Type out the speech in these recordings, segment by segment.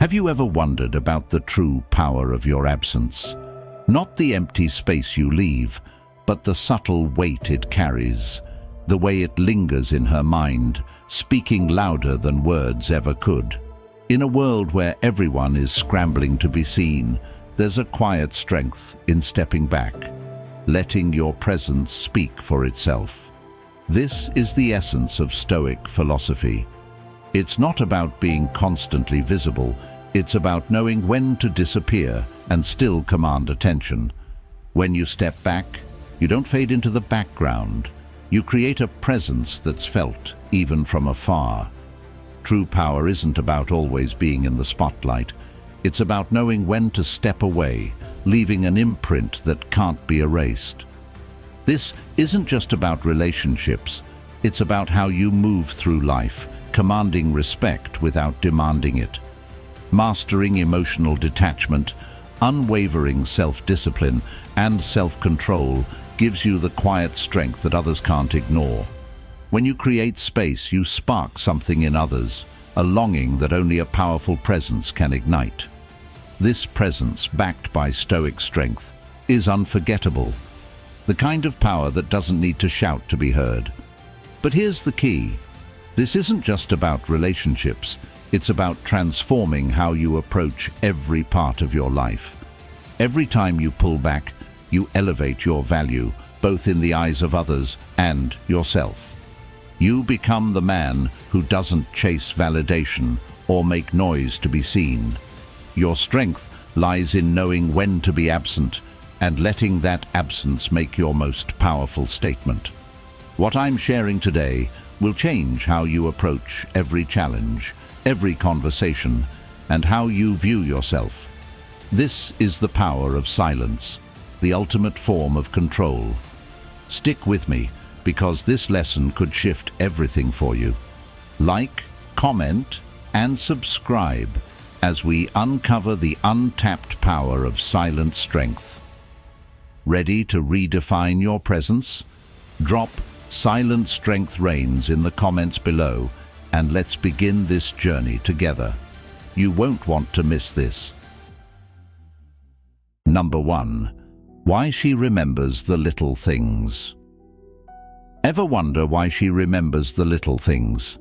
Have you ever wondered about the true power of your absence? Not the empty space you leave, but the subtle weight it carries, the way it lingers in her mind, speaking louder than words ever could. In a world where everyone is scrambling to be seen, there's a quiet strength in stepping back, letting your presence speak for itself. This is the essence of Stoic philosophy. It's not about being constantly visible, it's about knowing when to disappear and still command attention. When you step back, you don't fade into the background. You create a presence that's felt, even from afar. True power isn't about always being in the spotlight. It's about knowing when to step away, leaving an imprint that can't be erased. This isn't just about relationships. It's about how you move through life, commanding respect without demanding it. Mastering emotional detachment, unwavering self-discipline, and self-control gives you the quiet strength that others can't ignore. When you create space, you spark something in others, a longing that only a powerful presence can ignite. This presence, backed by Stoic strength, is unforgettable. The kind of power that doesn't need to shout to be heard. But here's the key. This isn't just about relationships. It's about transforming how you approach every part of your life. Every time you pull back, you elevate your value, both in the eyes of others and yourself. You become the man who doesn't chase validation or make noise to be seen. Your strength lies in knowing when to be absent and letting that absence make your most powerful statement. What I'm sharing today will change how you approach every challenge, every conversation, and how you view yourself. This is the power of silence, the ultimate form of control. Stick with me, because this lesson could shift everything for you. Like, comment, and subscribe as we uncover the untapped power of silent strength. Ready to redefine your presence? Drop "Silent Strength Reigns" in the comments below, and let's begin this journey together. You won't want to miss this. Number 1. Why she remembers the little things. Ever wonder why she remembers the little things?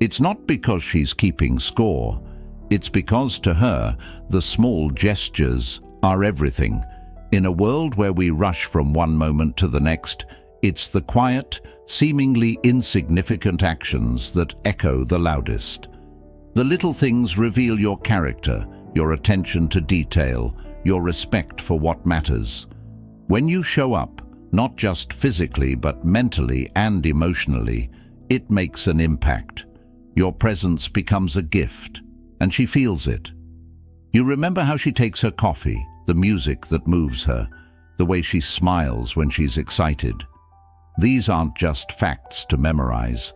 It's not because she's keeping score. It's because to her, the small gestures are everything. In a world where we rush from one moment to the next, it's the quiet, seemingly insignificant actions that echo the loudest. The little things reveal your character, your attention to detail, your respect for what matters. When you show up, not just physically but mentally and emotionally, it makes an impact. Your presence becomes a gift, and she feels it. You remember how she takes her coffee, the music that moves her, the way she smiles when she's excited. These aren't just facts to memorize.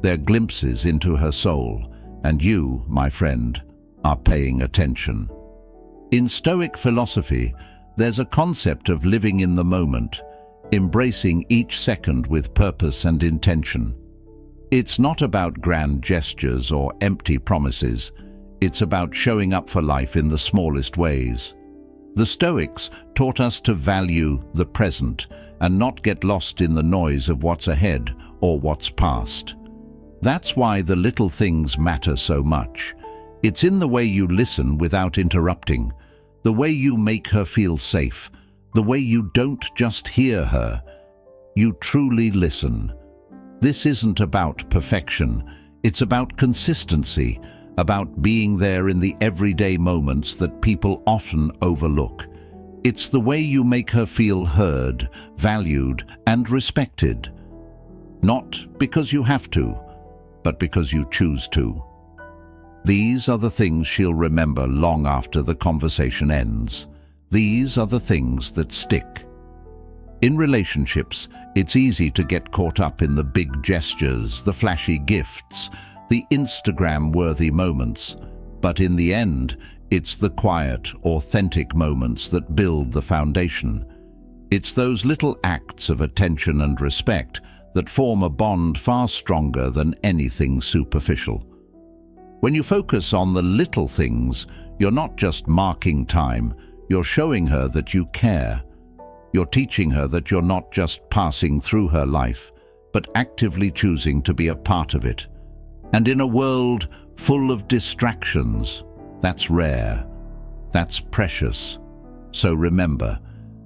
They're glimpses into her soul, and you, my friend, are paying attention. In Stoic philosophy, there's a concept of living in the moment, embracing each second with purpose and intention. It's not about grand gestures or empty promises. It's about showing up for life in the smallest ways. The Stoics taught us to value the present and not get lost in the noise of what's ahead or what's past. That's why the little things matter so much. It's in the way you listen without interrupting, the way you make her feel safe, the way you don't just hear her, you truly listen. This isn't about perfection, it's about consistency, about being there in the everyday moments that people often overlook. It's the way you make her feel heard, valued, and respected. Not because you have to, but because you choose to. These are the things she'll remember long after the conversation ends. These are the things that stick. In relationships, it's easy to get caught up in the big gestures, the flashy gifts, the Instagram-worthy moments. But in the end, it's the quiet, authentic moments that build the foundation. It's those little acts of attention and respect that form a bond far stronger than anything superficial. When you focus on the little things, you're not just marking time, you're showing her that you care. You're teaching her that you're not just passing through her life, but actively choosing to be a part of it. And in a world full of distractions, that's rare, that's precious. So remember,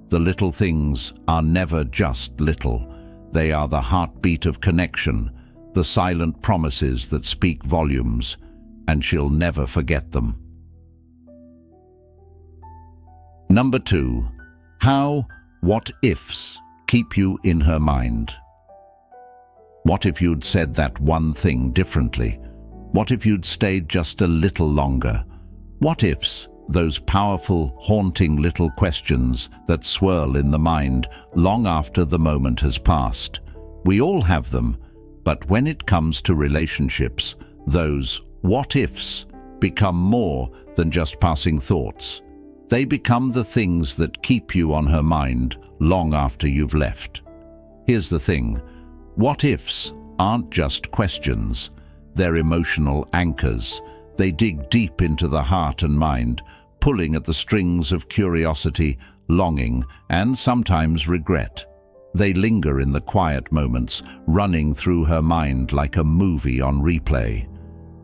the little things are never just little. They are the heartbeat of connection, the silent promises that speak volumes, and she'll never forget them. Number 2. How what-ifs keep you in her mind. What if you'd said that one thing differently? What if you'd stayed just a little longer? What ifs, those powerful, haunting little questions that swirl in the mind long after the moment has passed. We all have them, but when it comes to relationships, those what-ifs become more than just passing thoughts. They become the things that keep you on her mind long after you've left. Here's the thing. What-ifs aren't just questions. They're emotional anchors. They dig deep into the heart and mind, pulling at the strings of curiosity, longing, and sometimes regret. They linger in the quiet moments, running through her mind like a movie on replay.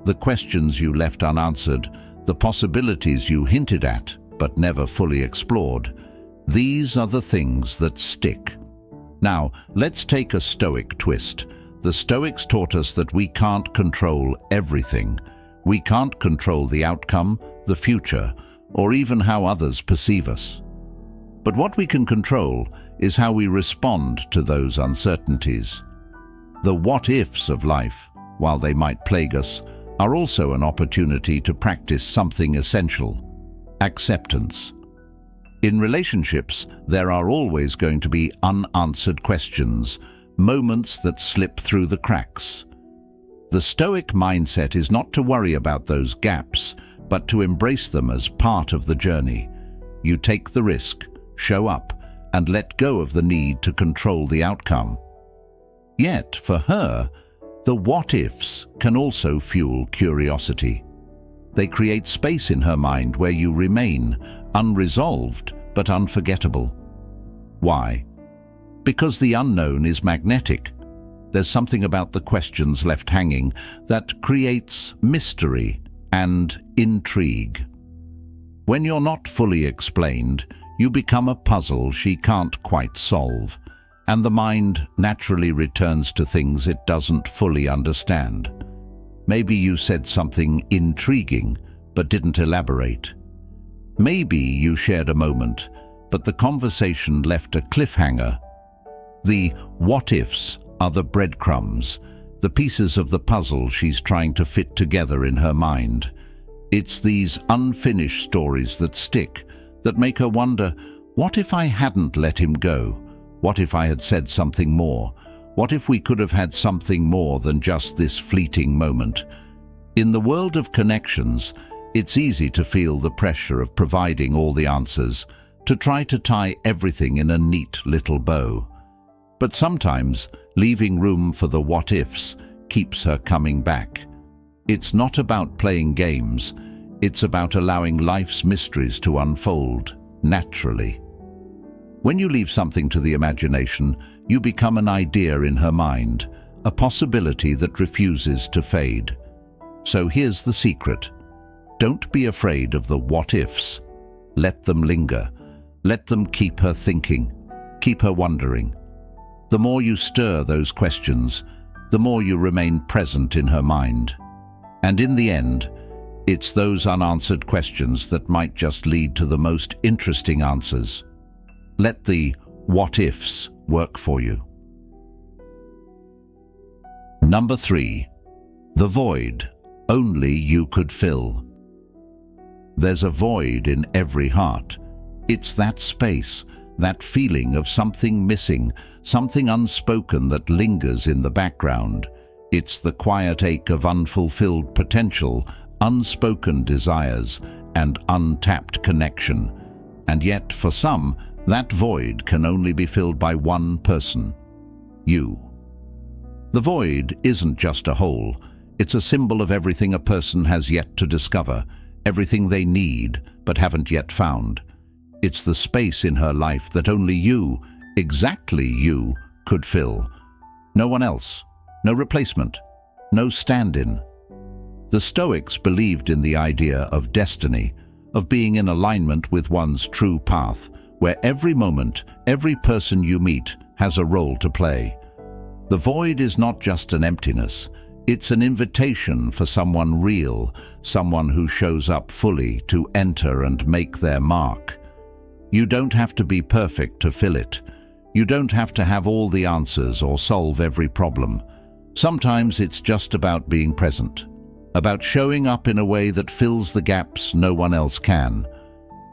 The questions you left unanswered, the possibilities you hinted at but never fully explored, these are the things that stick. Now, let's take a Stoic twist. The Stoics taught us that we can't control everything. We can't control the outcome, the future, or even how others perceive us. But what we can control is how we respond to those uncertainties. The what-ifs of life, while they might plague us, are also an opportunity to practice something essential: acceptance. In relationships, there are always going to be unanswered questions, moments that slip through the cracks. The Stoic mindset is not to worry about those gaps, but to embrace them as part of the journey. You take the risk, show up, and let go of the need to control the outcome. Yet, for her, the what-ifs can also fuel curiosity. They create space in her mind where you remain, unresolved but unforgettable. Why? Because the unknown is magnetic. There's something about the questions left hanging that creates mystery and intrigue. When you're not fully explained, you become a puzzle she can't quite solve, and the mind naturally returns to things it doesn't fully understand. Maybe you said something intriguing, but didn't elaborate. Maybe you shared a moment, but the conversation left a cliffhanger. The what-ifs are the breadcrumbs, the pieces of the puzzle she's trying to fit together in her mind. It's these unfinished stories that stick, that make her wonder, what if I hadn't let him go? What if I had said something more? What if we could have had something more than just this fleeting moment? In the world of connections, it's easy to feel the pressure of providing all the answers, to try to tie everything in a neat little bow. But sometimes, leaving room for the what-ifs keeps her coming back. It's not about playing games, it's about allowing life's mysteries to unfold naturally. When you leave something to the imagination, you become an idea in her mind, a possibility that refuses to fade. So here's the secret. Don't be afraid of the what-ifs. Let them linger. Let them keep her thinking, keep her wondering. The more you stir those questions, the more you remain present in her mind. And in the end, it's those unanswered questions that might just lead to the most interesting answers. Let the what-ifs work for you. Number 3. The void only you could fill. There's a void in every heart. It's that space, that feeling of something missing, something unspoken that lingers in the background. It's the quiet ache of unfulfilled potential, unspoken desires, and untapped connection. And yet, for some, that void can only be filled by one person: you. The void isn't just a hole, It's a symbol of everything a person has yet to discover, everything they need but haven't yet found. It's the space in her life that only you, exactly you, could fill. No one else, no replacement, no stand-in. The Stoics believed in the idea of destiny, of being in alignment with one's true path, where every moment, every person you meet has a role to play. The void is not just an emptiness, it's an invitation for someone real, someone who shows up fully to enter and make their mark. You don't have to be perfect to fill it. You don't have to have all the answers or solve every problem. Sometimes it's just about being present, about showing up in a way that fills the gaps no one else can.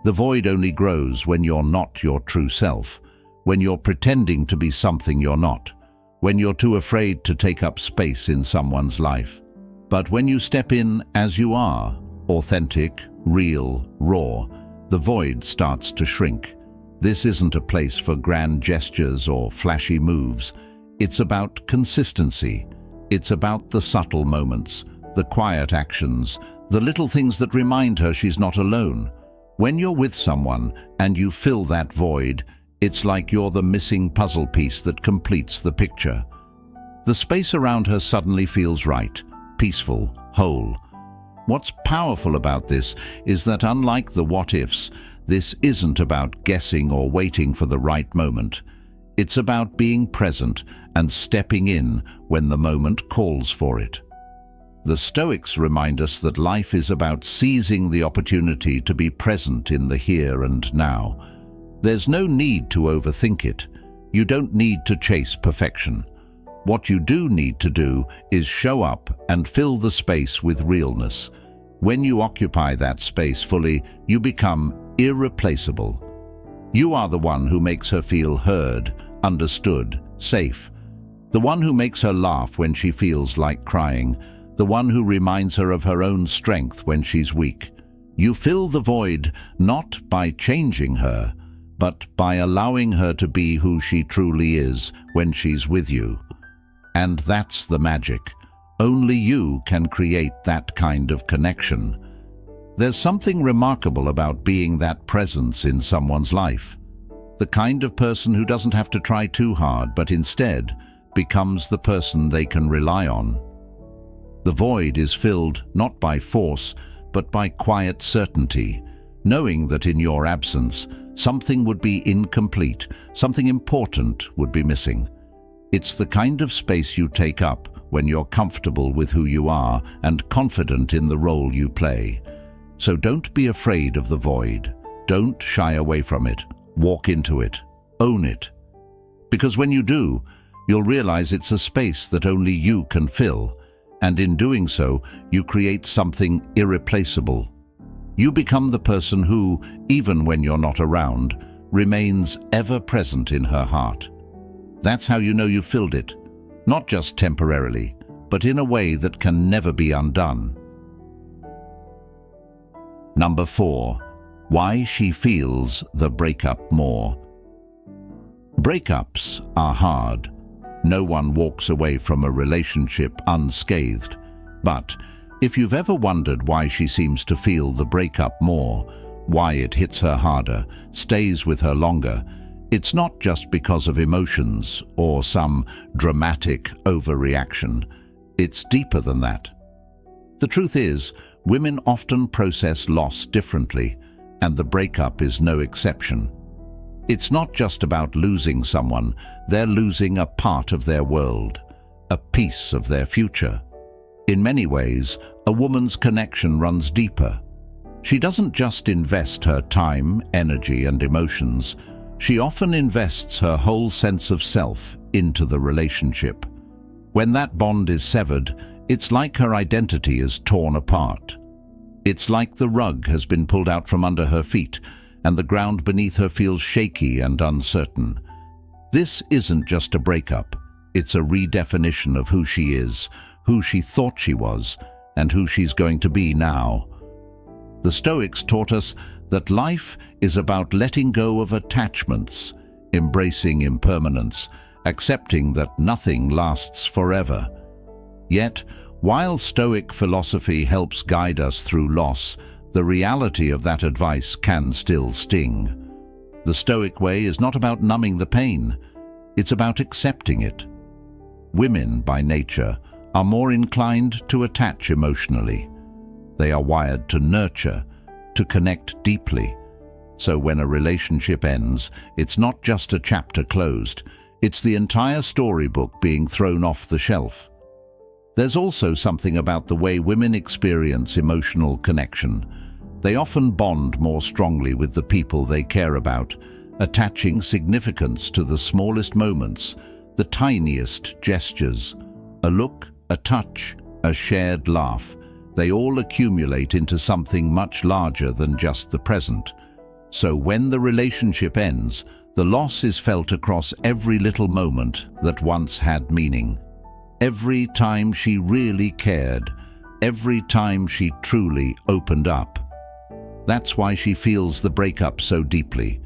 The void only grows when you're not your true self, when you're pretending to be something you're not, when you're too afraid to take up space in someone's life. But when you step in as you are, authentic, real, raw, the void starts to shrink. This isn't a place for grand gestures or flashy moves. It's about consistency. It's about the subtle moments, the quiet actions, the little things that remind her she's not alone. When you're with someone and you fill that void, it's like you're the missing puzzle piece that completes the picture. The space around her suddenly feels right, peaceful, whole. What's powerful about this is that unlike the what-ifs, this isn't about guessing or waiting for the right moment. It's about being present and stepping in when the moment calls for it. The Stoics remind us that life is about seizing the opportunity to be present in the here and now. There's no need to overthink it. You don't need to chase perfection. What you do need to do is show up and fill the space with realness. When you occupy that space fully, you become irreplaceable. You are the one who makes her feel heard, understood, safe. The one who makes her laugh when she feels like crying. The one who reminds her of her own strength when she's weak. You fill the void not by changing her, but by allowing her to be who she truly is when she's with you. And that's the magic. Only you can create that kind of connection. There's something remarkable about being that presence in someone's life. The kind of person who doesn't have to try too hard, but instead becomes the person they can rely on. The void is filled not by force, but by quiet certainty, knowing that in your absence, something would be incomplete, something important would be missing. It's the kind of space you take up when you're comfortable with who you are and confident in the role you play. So don't be afraid of the void. Don't shy away from it. Walk into it. Own it. Because when you do, you'll realize it's a space that only you can fill. And in doing so, you create something irreplaceable. You become the person who, even when you're not around, remains ever present in her heart. That's how you know you filled it, not just temporarily, but in a way that can never be undone. Number 4. Why she feels the breakup more. Breakups are hard. No one walks away from a relationship unscathed. But if you've ever wondered why she seems to feel the breakup more, why it hits her harder, stays with her longer, it's not just because of emotions or some dramatic overreaction. It's deeper than that. The truth is, women often process loss differently, and the breakup is no exception. It's not just about losing someone, they're losing a part of their world, a piece of their future. In many ways, a woman's connection runs deeper. She doesn't just invest her time, energy, and emotions. She often invests her whole sense of self into the relationship. When that bond is severed, it's like her identity is torn apart. It's like the rug has been pulled out from under her feet, and the ground beneath her feels shaky and uncertain. This isn't just a breakup. It's a redefinition of who she is, who she thought she was, and who she's going to be now. The Stoics taught us that life is about letting go of attachments, embracing impermanence, accepting that nothing lasts forever. Yet, While Stoic philosophy helps guide us through loss, the reality of that advice can still sting. The Stoic way is not about numbing the pain, it's about accepting it. Women, by nature, are more inclined to attach emotionally. They are wired to nurture, to connect deeply. So when a relationship ends, it's not just a chapter closed, it's the entire storybook being thrown off the shelf. There's also something about the way women experience emotional connection. They often bond more strongly with the people they care about, attaching significance to the smallest moments, the tiniest gestures. A look, a touch, a shared laugh. They all accumulate into something much larger than just the present. So when the relationship ends, the loss is felt across every little moment that once had meaning. Every time she really cared, every time she truly opened up. That's why she feels the breakup so deeply.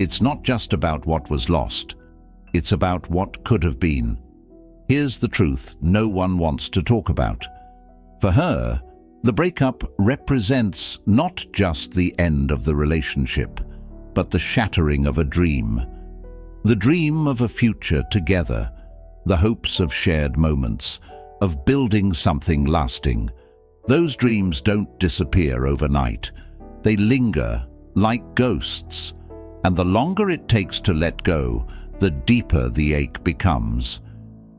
It's not just about what was lost, it's about what could have been. Here's the truth no one wants to talk about. For her, the breakup represents not just the end of the relationship, but the shattering of a dream. The dream of a future together, the hopes of shared moments, of building something lasting. Those dreams don't disappear overnight. They linger like ghosts, and the longer it takes to let go, the deeper the ache becomes.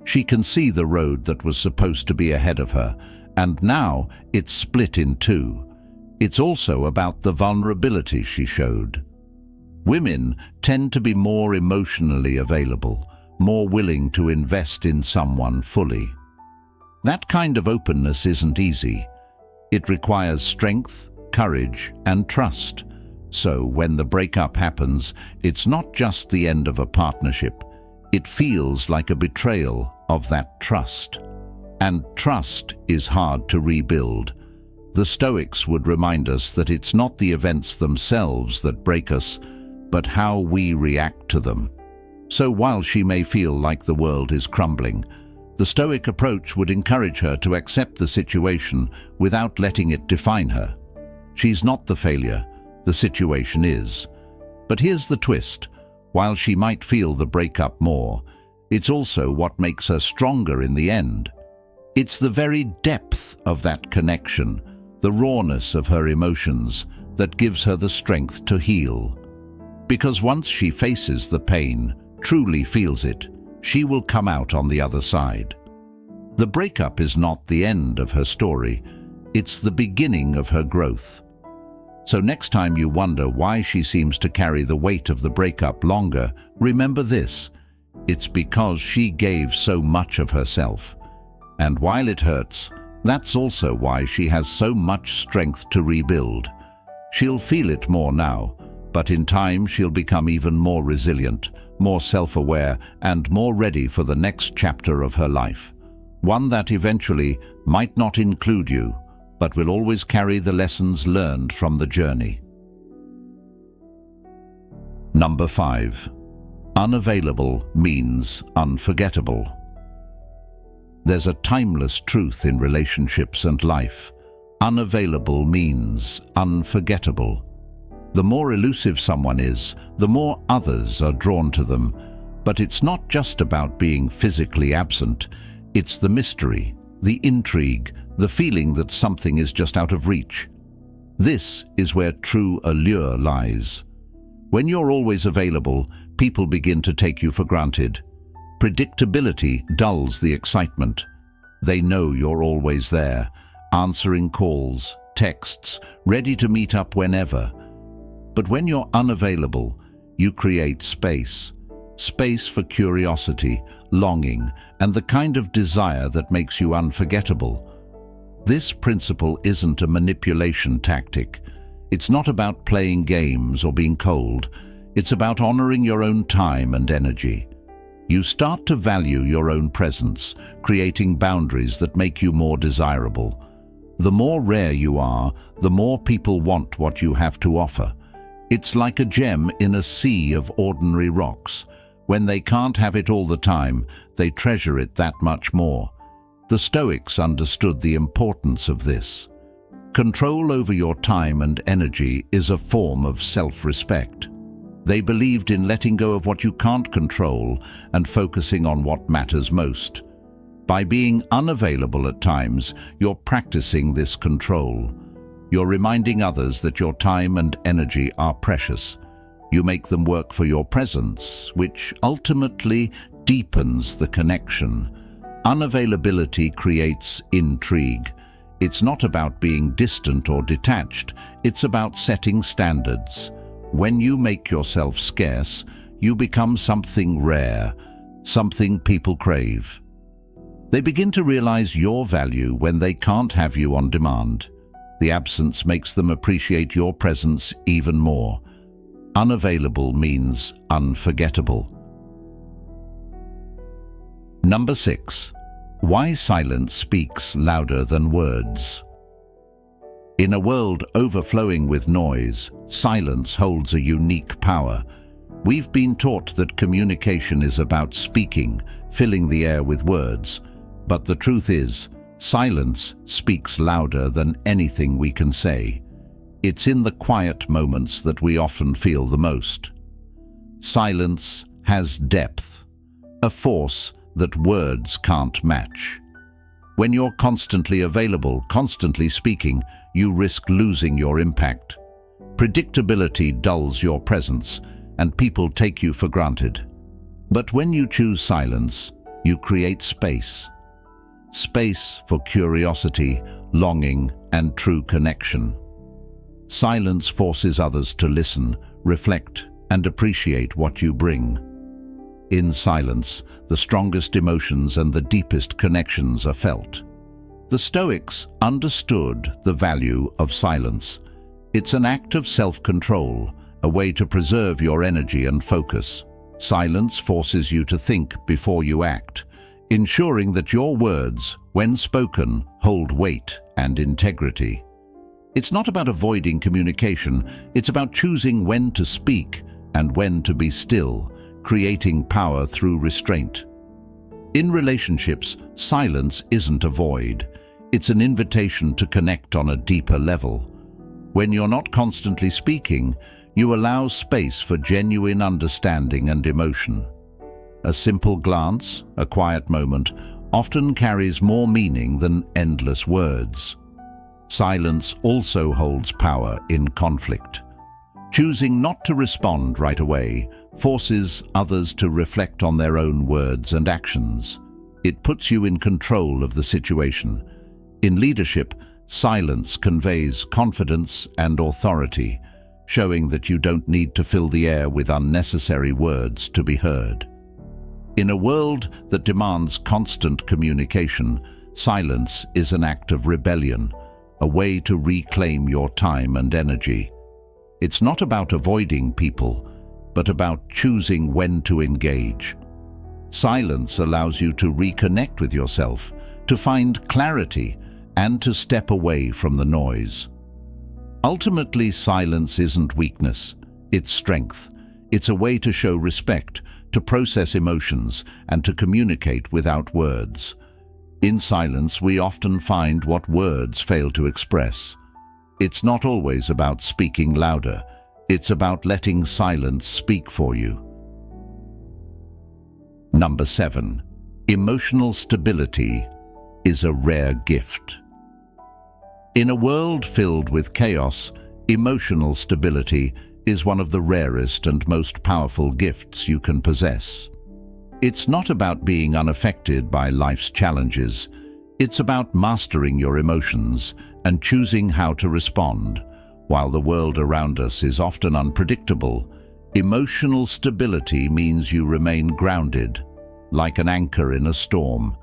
She can see the road that was supposed to be ahead of her, and now it's split in two. It's also about the vulnerability she showed. Women tend to be more emotionally available, more willing to invest in someone fully. That kind of openness isn't easy. It requires strength, courage, and trust. So when the breakup happens, it's not just the end of a partnership. It feels like a betrayal of that trust. And trust is hard to rebuild. The Stoics would remind us that it's not the events themselves that break us, but how we react to them. So while she may feel like the world is crumbling, the Stoic approach would encourage her to accept the situation without letting it define her. She's not the failure, the situation is. But here's the twist. While she might feel the breakup more, it's also what makes her stronger in the end. It's the very depth of that connection, the rawness of her emotions, that gives her the strength to heal. Because once she faces the pain, truly feels it, she will come out on the other side. The breakup is not the end of her story, it's the beginning of her growth. So next time you wonder why she seems to carry the weight of the breakup longer, remember this: it's because she gave so much of herself. And while it hurts, that's also why she has so much strength to rebuild. She'll feel it more now, but in time she'll become even more resilient, more self-aware, and more ready for the next chapter of her life. One that eventually might not include you, but will always carry the lessons learned from the journey. Number 5. Unavailable means unforgettable. There's a timeless truth in relationships and life. Unavailable means unforgettable. The more elusive someone is, the more others are drawn to them. But it's not just about being physically absent. It's the mystery, the intrigue, the feeling that something is just out of reach. This is where true allure lies. When you're always available, people begin to take you for granted. Predictability dulls the excitement. They know you're always there, answering calls, texts, ready to meet up whenever. But when you're unavailable, you create space. Space for curiosity, longing, and the kind of desire that makes you unforgettable. This principle isn't a manipulation tactic. It's not about playing games or being cold. It's about honoring your own time and energy. You start to value your own presence, creating boundaries that make you more desirable. The more rare you are, the more people want what you have to offer. It's like a gem in a sea of ordinary rocks. When they can't have it all the time, they treasure it that much more. The Stoics understood the importance of this. Control over your time and energy is a form of self-respect. They believed in letting go of what you can't control and focusing on what matters most. By being unavailable at times, you're practicing this control. You're reminding others that your time and energy are precious. You make them work for your presence, which ultimately deepens the connection. Unavailability creates intrigue. It's not about being distant or detached, it's about setting standards. When you make yourself scarce, you become something rare, something people crave. They begin to realize your value when they can't have you on demand. The absence makes them appreciate your presence even more. Unavailable means unforgettable. Number 6. Why silence speaks louder than words. In a world overflowing with noise, silence holds a unique power. We've been taught that communication is about speaking, filling the air with words. But the truth is, silence speaks louder than anything we can say. It's in the quiet moments that we often feel the most. Silence has depth, a force that words can't match. When you're constantly available, constantly speaking, you risk losing your impact. Predictability dulls your presence, and people take you for granted. But when you choose silence, you create space. Space for curiosity, longing, and true connection. Silence forces others to listen, reflect, and appreciate what you bring. In silence, the strongest emotions and the deepest connections are felt. The Stoics understood the value of silence. It's an act of self-control, a way to preserve your energy and focus. Silence forces you to think before you act, ensuring that your words, when spoken, hold weight and integrity. It's not about avoiding communication, it's about choosing when to speak and when to be still, creating power through restraint. In relationships, silence isn't a void. It's an invitation to connect on a deeper level. When you're not constantly speaking, you allow space for genuine understanding and emotion. A simple glance, a quiet moment, often carries more meaning than endless words. Silence also holds power in conflict. Choosing not to respond right away forces others to reflect on their own words and actions. It puts you in control of the situation. In leadership, silence conveys confidence and authority, showing that you don't need to fill the air with unnecessary words to be heard. In a world that demands constant communication, silence is an act of rebellion, a way to reclaim your time and energy. It's not about avoiding people, but about choosing when to engage. Silence allows you to reconnect with yourself, to find clarity, and to step away from the noise. Ultimately, silence isn't weakness, it's strength. It's a way to show respect, to process emotions, and to communicate without words. In silence, we often find what words fail to express. It's not always about speaking louder. It's about letting silence speak for you. Number 7. Emotional stability is a rare gift. In a world filled with chaos, emotional stability is one of the rarest and most powerful gifts you can possess. It's not about being unaffected by life's challenges. It's about mastering your emotions and choosing how to respond. While the world around us is often unpredictable, emotional stability means you remain grounded, like an anchor in a storm.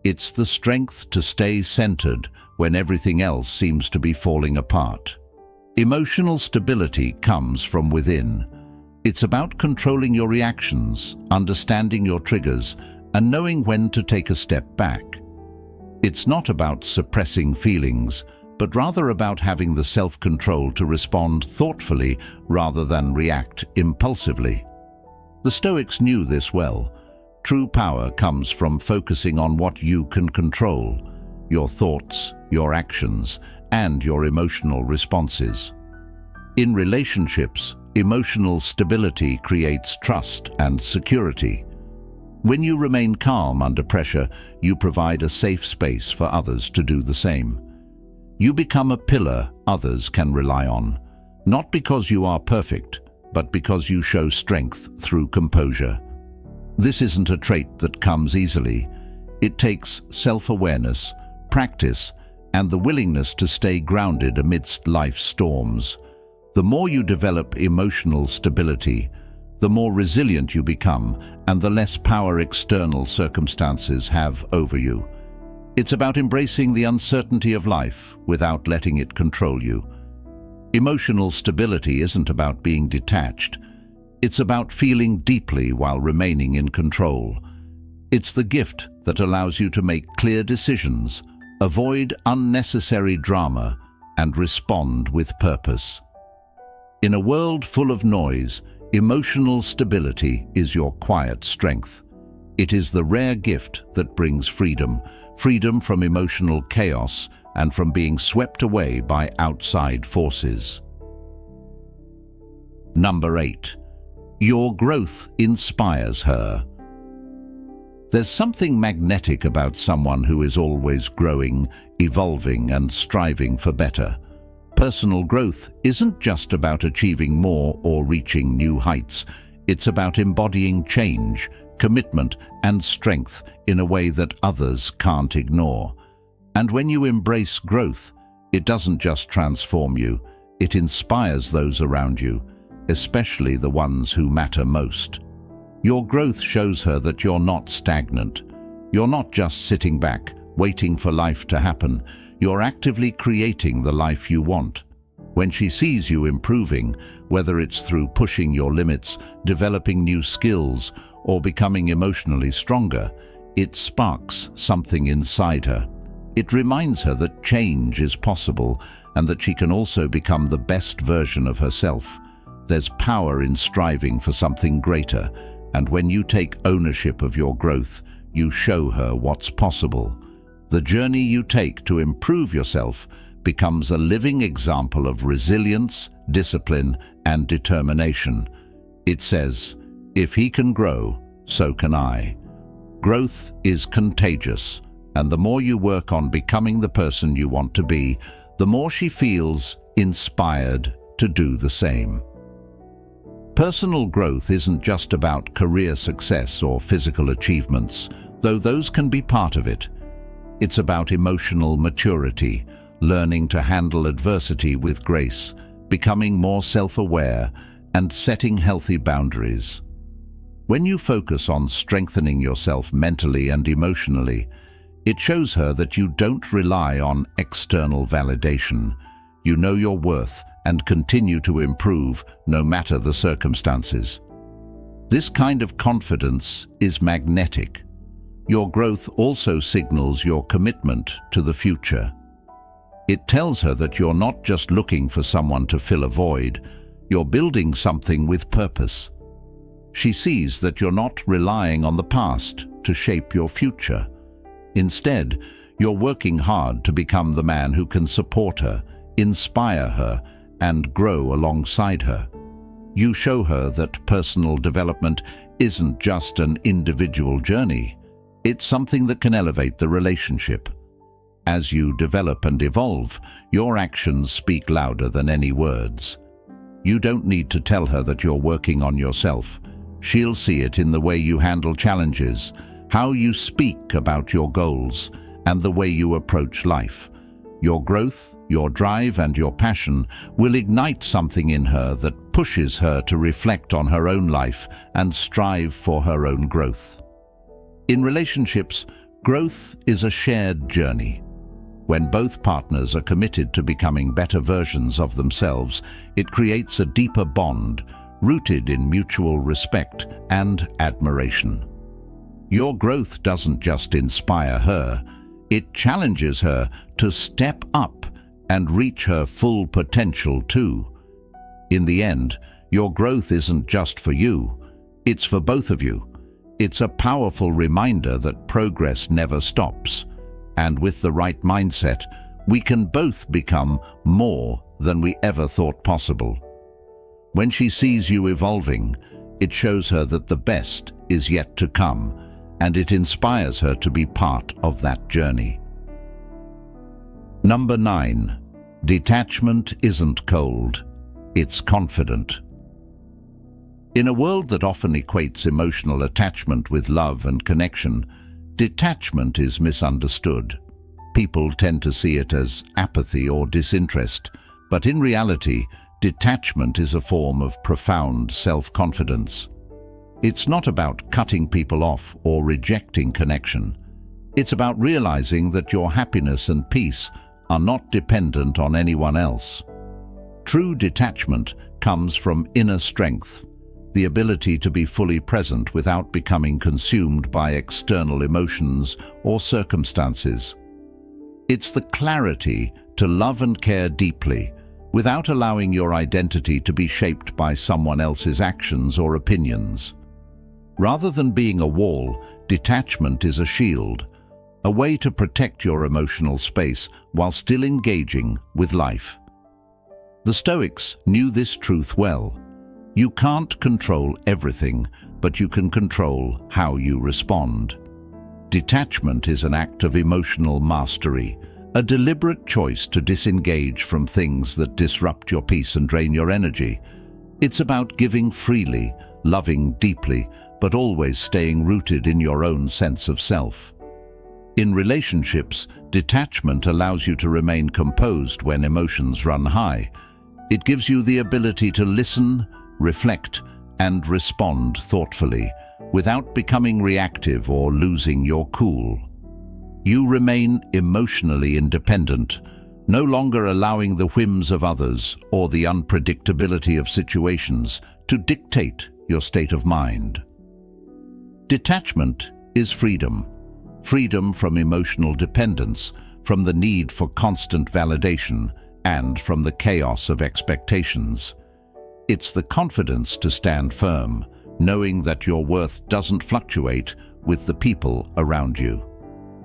It's the strength to stay centered when everything else seems to be falling apart. Emotional stability comes from within. It's about controlling your reactions, understanding your triggers, and knowing when to take a step back. It's not about suppressing feelings, but rather about having the self-control to respond thoughtfully rather than react impulsively. The Stoics knew this well. True power comes from focusing on what you can control: your thoughts, your actions, and your emotional responses. In relationships, emotional stability creates trust and security. When you remain calm under pressure, you provide a safe space for others to do the same. You become a pillar others can rely on, not because you are perfect, but because you show strength through composure. This isn't a trait that comes easily. It takes self-awareness, practice, and the willingness to stay grounded amidst life's storms. The more you develop emotional stability, the more resilient you become and the less power external circumstances have over you. It's about embracing the uncertainty of life without letting it control you. Emotional stability isn't about being detached. It's about feeling deeply while remaining in control. It's the gift that allows you to make clear decisions, avoid unnecessary drama, and respond with purpose. In a world full of noise, emotional stability is your quiet strength. It is the rare gift that brings freedom from emotional chaos and from being swept away by outside forces. Number 8. Your growth inspires her. There's something magnetic about someone who is always growing, evolving, and striving for better. Personal growth isn't just about achieving more or reaching new heights. It's about embodying change, commitment, and strength in a way that others can't ignore. And when you embrace growth, it doesn't just transform you, it inspires those around you, especially the ones who matter most. Your growth shows her that you're not stagnant. You're not just sitting back, waiting for life to happen. You're actively creating the life you want. When she sees you improving, whether it's through pushing your limits, developing new skills, or becoming emotionally stronger, it sparks something inside her. It reminds her that change is possible and that she can also become the best version of herself. There's power in striving for something greater, and when you take ownership of your growth, you show her what's possible. The journey you take to improve yourself becomes a living example of resilience, discipline, and determination. It says, "If he can grow, so can I." Growth is contagious, and the more you work on becoming the person you want to be, the more she feels inspired to do the same. Personal growth isn't just about career success or physical achievements, though those can be part of it. It's about emotional maturity, learning to handle adversity with grace, becoming more self-aware, and setting healthy boundaries. When you focus on strengthening yourself mentally and emotionally, it shows her that you don't rely on external validation. You know your worth and continue to improve no matter the circumstances. This kind of confidence is magnetic. Your growth also signals your commitment to the future. It tells her that you're not just looking for someone to fill a void, you're building something with purpose. She sees that you're not relying on the past to shape your future. Instead, you're working hard to become the man who can support her, inspire her, and grow alongside her. You show her that personal development isn't just an individual journey. It's something that can elevate the relationship. As you develop and evolve, your actions speak louder than any words. You don't need to tell her that you're working on yourself. She'll see it in the way you handle challenges, how you speak about your goals, and the way you approach life. Your growth, your drive, and your passion will ignite something in her that pushes her to reflect on her own life and strive for her own growth. In relationships, growth is a shared journey. When both partners are committed to becoming better versions of themselves, it creates a deeper bond, rooted in mutual respect and admiration. Your growth doesn't just inspire her, it challenges her to step up and reach her full potential too. In the end, your growth isn't just for you, it's for both of you. It's a powerful reminder that progress never stops, and with the right mindset, we can both become more than we ever thought possible. When she sees you evolving, it shows her that the best is yet to come, and it inspires her to be part of that journey. Number 9. Detachment isn't cold, it's confident. In a world that often equates emotional attachment with love and connection, detachment is misunderstood. People tend to see it as apathy or disinterest, but in reality, detachment is a form of profound self-confidence. It's not about cutting people off or rejecting connection. It's about realizing that your happiness and peace are not dependent on anyone else. True detachment comes from inner strength, the ability to be fully present without becoming consumed by external emotions or circumstances. It's the clarity to love and care deeply, without allowing your identity to be shaped by someone else's actions or opinions. Rather than being a wall, detachment is a shield, a way to protect your emotional space while still engaging with life. The Stoics knew this truth well. You can't control everything, but you can control how you respond. Detachment is an act of emotional mastery, a deliberate choice to disengage from things that disrupt your peace and drain your energy. It's about giving freely, loving deeply, but always staying rooted in your own sense of self. In relationships, detachment allows you to remain composed when emotions run high. It gives you the ability to listen, reflect, and respond thoughtfully, without becoming reactive or losing your cool. You remain emotionally independent, no longer allowing the whims of others or the unpredictability of situations to dictate your state of mind. Detachment is freedom. Freedom from emotional dependence, from the need for constant validation, and from the chaos of expectations. It's the confidence to stand firm, knowing that your worth doesn't fluctuate with the people around you.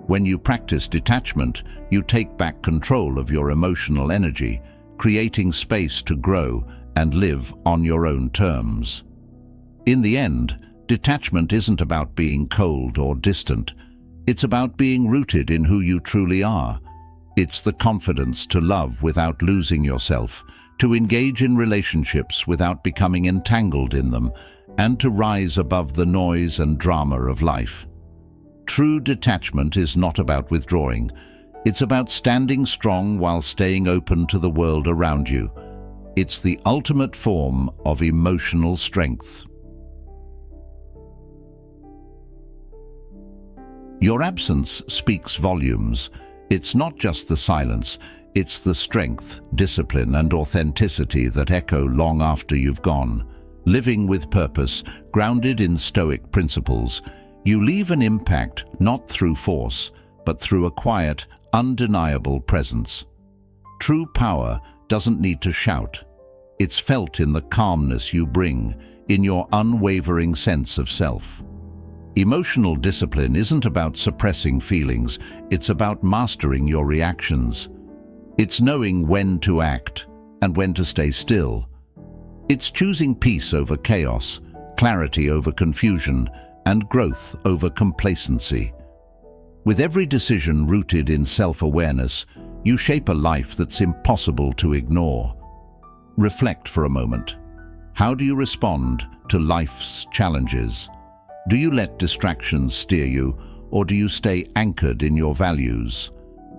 When you practice detachment, you take back control of your emotional energy, creating space to grow and live on your own terms. In the end, detachment isn't about being cold or distant. It's about being rooted in who you truly are. It's the confidence to love without losing yourself, to engage in relationships without becoming entangled in them, and to rise above the noise and drama of life. True detachment is not about withdrawing. It's about standing strong while staying open to the world around you. It's the ultimate form of emotional strength. Your absence speaks volumes. It's not just the silence, it's the strength, discipline, and authenticity that echo long after you've gone. Living with purpose, grounded in Stoic principles, you leave an impact not through force, but through a quiet, undeniable presence. True power doesn't need to shout. It's felt in the calmness you bring, in your unwavering sense of self. Emotional discipline isn't about suppressing feelings, it's about mastering your reactions. It's knowing when to act and when to stay still. It's choosing peace over chaos, clarity over confusion, and growth over complacency. With every decision rooted in self-awareness, you shape a life that's impossible to ignore. Reflect for a moment. How do you respond to life's challenges? Do you let distractions steer you, or do you stay anchored in your values?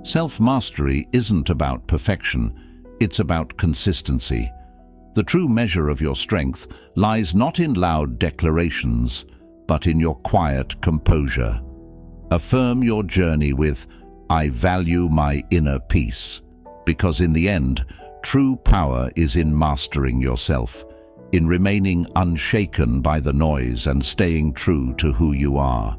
Self-mastery isn't about perfection, it's about consistency. The true measure of your strength lies not in loud declarations, but in your quiet composure. Affirm your journey with, "I value my inner peace," because in the end, true power is in mastering yourself, in remaining unshaken by the noise and staying true to who you are.